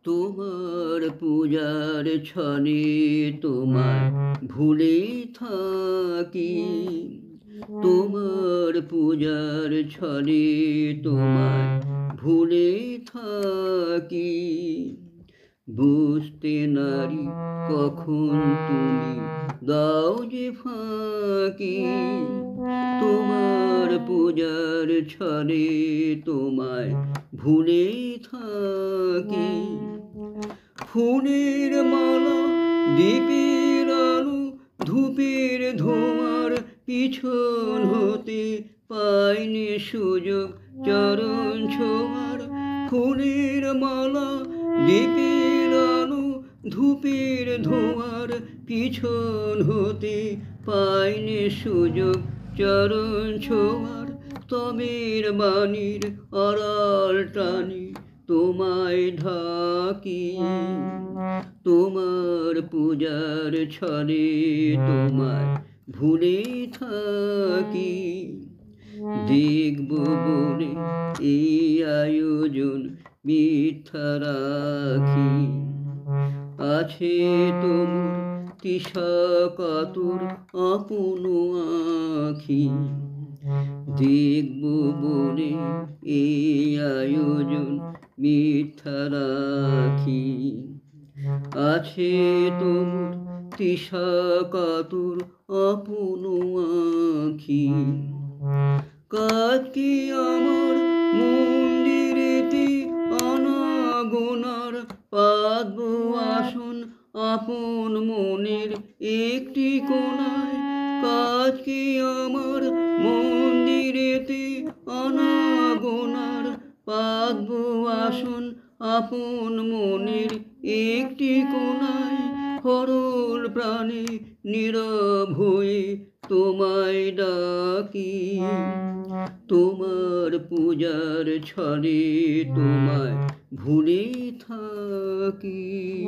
তোমার পূজার ছলে তোমায় ভুলে থাকি। তোমার পূজার ছলে তোমায় ভুলে থাকি। বুঝতে নারি কখন তুমি দাও যে ফাঁকি। তোমার পূজার ছলে তোমায় ভুলে থাকি। ফুলের মালা, দীপের আলো, ধূপের ধোঁয়ার পিছন হতে পাইনি সুযোগ চরণ ছোঁয়ার। ফুলের মালা, দীপের আলো, ধূপের ধোঁয়ার পিছন হতে পাইনি সুযোগ চরণ ছোঁয়ার। তবের বাণীর আড়াল টানি তোমায় ঢাকি। তোমার পূজার ছলে তোমায় ভুলে থাকি। দেখব বলে এই আয়োজন মিথ্যা রাখি। আছে তোমর তৃষা কাতর আপন আঁখি। দেখব বলে এই আয়োজন মিথ্যা রাখি। আছে তোমর তৃষা কাতর আপন আঁখি। কাজ কি আমার মন্দিরেতে আনাগোনার পাতব আসন আপন মনের একটি কোণায়। কাজ কি আমার মন্দিরেতে আনাগোনার পাতব আসন আপন মনের একটি কোণায়। সরল প্রাণে নীরব হয়ে তোমায় ডাকি। তোমার পূজার ছলে তোমায় ভুলে থাকি।